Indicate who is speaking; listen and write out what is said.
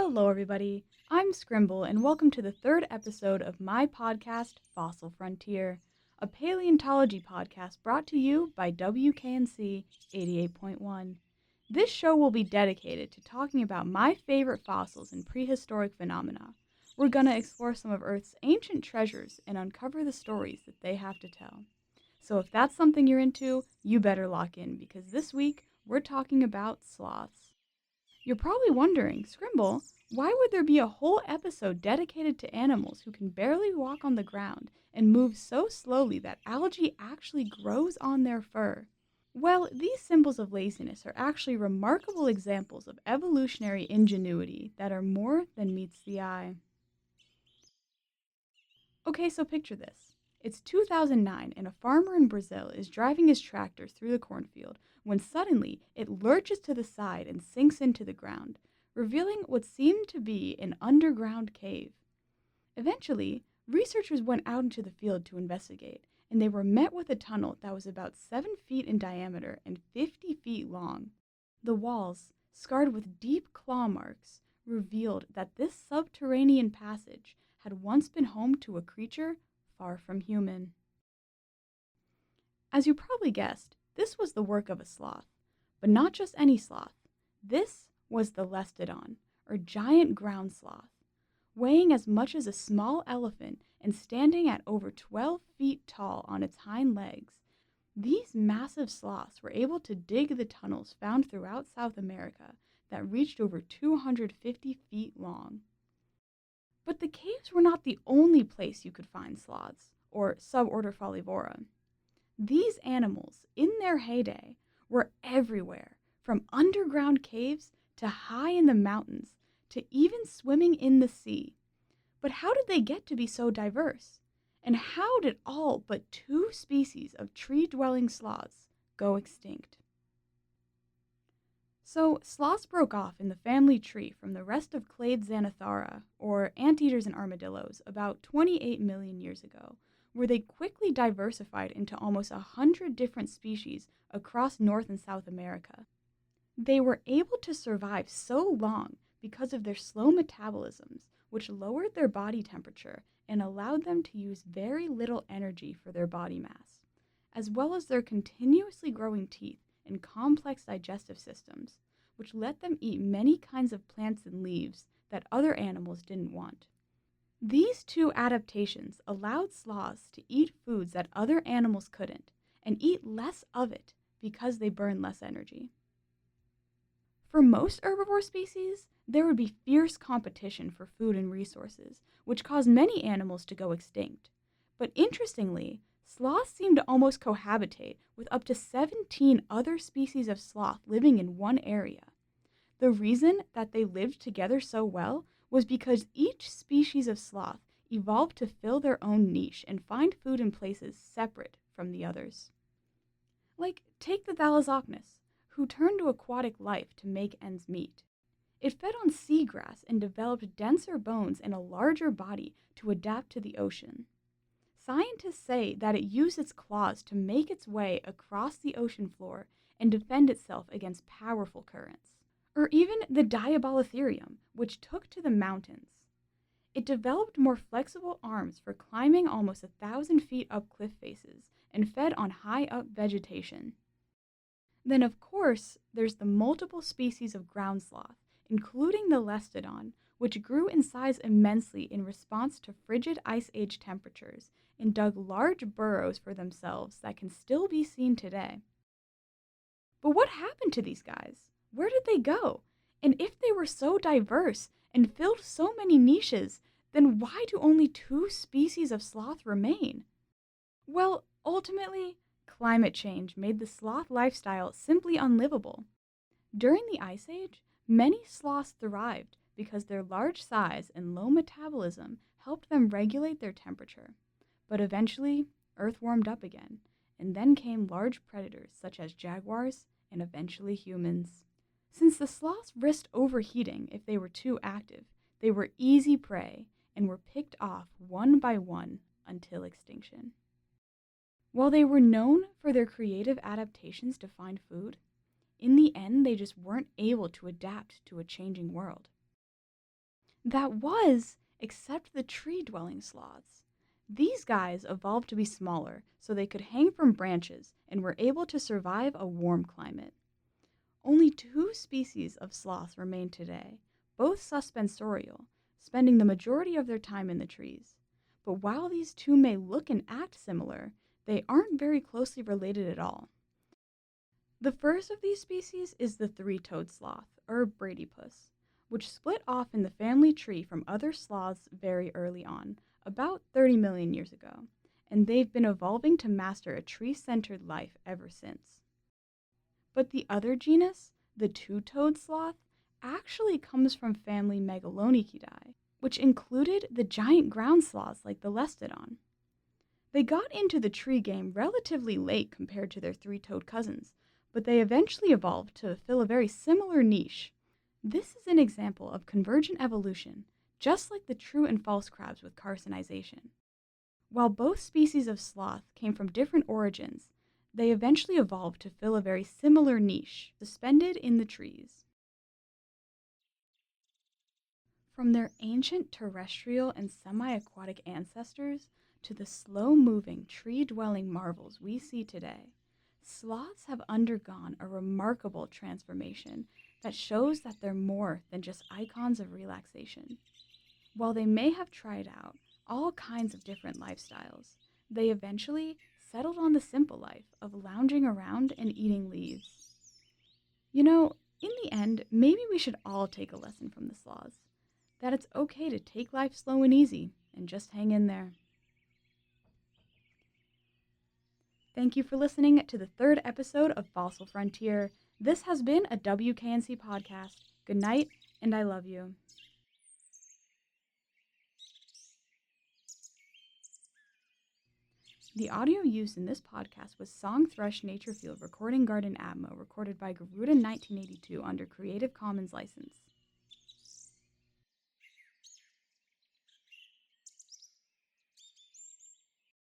Speaker 1: Hello, everybody. I'm Scrimble, and welcome to the third episode of my podcast, Fossil Frontier, a paleontology podcast brought to you by WKNC 88.1. This show will be dedicated to talking about my favorite fossils and prehistoric phenomena. We're going to explore some of Earth's ancient treasures and uncover the stories that they have to tell. So if that's something you're into, you better lock in, because this week we're talking about sloths. You're probably wondering, Scrimble, why would there be a whole episode dedicated to animals who can barely walk on the ground and move so slowly that algae actually grows on their fur? Well, these symbols of laziness are actually remarkable examples of evolutionary ingenuity that are more than meets the eye. Okay, so picture this. It's 2009, and a farmer in Brazil is driving his tractor through the cornfield when suddenly it lurches to the side and sinks into the ground, revealing what seemed to be an underground cave. Eventually, researchers went out into the field to investigate, and they were met with a tunnel that was about 7 feet in diameter and 50 feet long. The walls, scarred with deep claw marks, revealed that this subterranean passage had once been home to a creature far from human. As you probably guessed, this was the work of a sloth, but not just any sloth. This was the Lestodon, or giant ground sloth, weighing as much as a small elephant and standing at over 12 feet tall on its hind legs. These massive sloths were able to dig the tunnels found throughout South America that reached over 250 feet long. But the caves were not the only place you could find sloths, or suborder Folivora. These animals, in their heyday, were everywhere, from underground caves to high in the mountains to even swimming in the sea. But how did they get to be so diverse? And how did all but 2 species of tree-dwelling sloths go extinct? So, sloths broke off in the family tree from the rest of clade Xanathara, or anteaters and armadillos, about 28 million years ago, where they quickly diversified into almost 100 different species across North and South America. They were able to survive so long because of their slow metabolisms, which lowered their body temperature and allowed them to use very little energy for their body mass, as well as their continuously growing teeth and complex digestive systems, which let them eat many kinds of plants and leaves that other animals didn't want. These 2 adaptations allowed sloths to eat foods that other animals couldn't, and eat less of it because they burn less energy. For most herbivore species, there would be fierce competition for food and resources, which caused many animals to go extinct. But interestingly, sloths seem to almost cohabitate with up to 17 other species of sloth living in one area. The reason that they lived together so well was because each species of sloth evolved to fill their own niche and find food in places separate from the others. Like, take the Thalassocnus, who turned to aquatic life to make ends meet. It fed on seagrass and developed denser bones and a larger body to adapt to the ocean. Scientists say that it used its claws to make its way across the ocean floor and defend itself against powerful currents. Or even the Diabolitherium, which took to the mountains. It developed more flexible arms for climbing almost 1,000 feet up cliff faces and fed on high up vegetation. Then, of course, there's the multiple species of ground sloth, including the Lestodon, which grew in size immensely in response to frigid ice age temperatures and dug large burrows for themselves that can still be seen today. But what happened to these guys? Where did they go? And if they were so diverse and filled so many niches, then why do only 2 species of sloth remain? Well, ultimately, climate change made the sloth lifestyle simply unlivable. During the Ice Age, many sloths thrived because their large size and low metabolism helped them regulate their temperature. But eventually, Earth warmed up again, and then came large predators such as jaguars and eventually humans. Since the sloths risked overheating if they were too active, they were easy prey and were picked off one by one until extinction. While they were known for their creative adaptations to find food, in the end they just weren't able to adapt to a changing world. That was, except the tree-dwelling sloths. These guys evolved to be smaller so they could hang from branches and were able to survive a warm climate. Only two species of sloths remain today, both suspensorial, spending the majority of their time in the trees. But while these two may look and act similar, they aren't very closely related at all. The first of these species is the three-toed sloth, or bradypus, which split off in the family tree from other sloths very early on, about 30 million years ago, and they've been evolving to master a tree-centered life ever since. But the other genus, the two-toed sloth, actually comes from family Megalonychidae, which included the giant ground sloths like the Lestodon. They got into the tree game relatively late compared to their three-toed cousins, but they eventually evolved to fill a very similar niche. This is an example of convergent evolution, just like the true and false crabs with carcinization. While both species of sloth came from different origins, they eventually evolved to fill a very similar niche, suspended in the trees. From their ancient terrestrial and semi-aquatic ancestors to the slow-moving, tree-dwelling marvels we see today, sloths have undergone a remarkable transformation that shows that they're more than just icons of relaxation. While they may have tried out all kinds of different lifestyles, they eventually settled on the simple life of lounging around and eating leaves. You know, in the end, maybe we should all take a lesson from the sloths, that it's okay to take life slow and easy and just hang in there. Thank you for listening to the third episode of Fossil Frontier. This has been a WKNC podcast. Good night, and I love you. The audio used in this podcast was Song Thrush Nature Field Recording Garden Atmo, recorded by Garuda 1982 under Creative Commons license.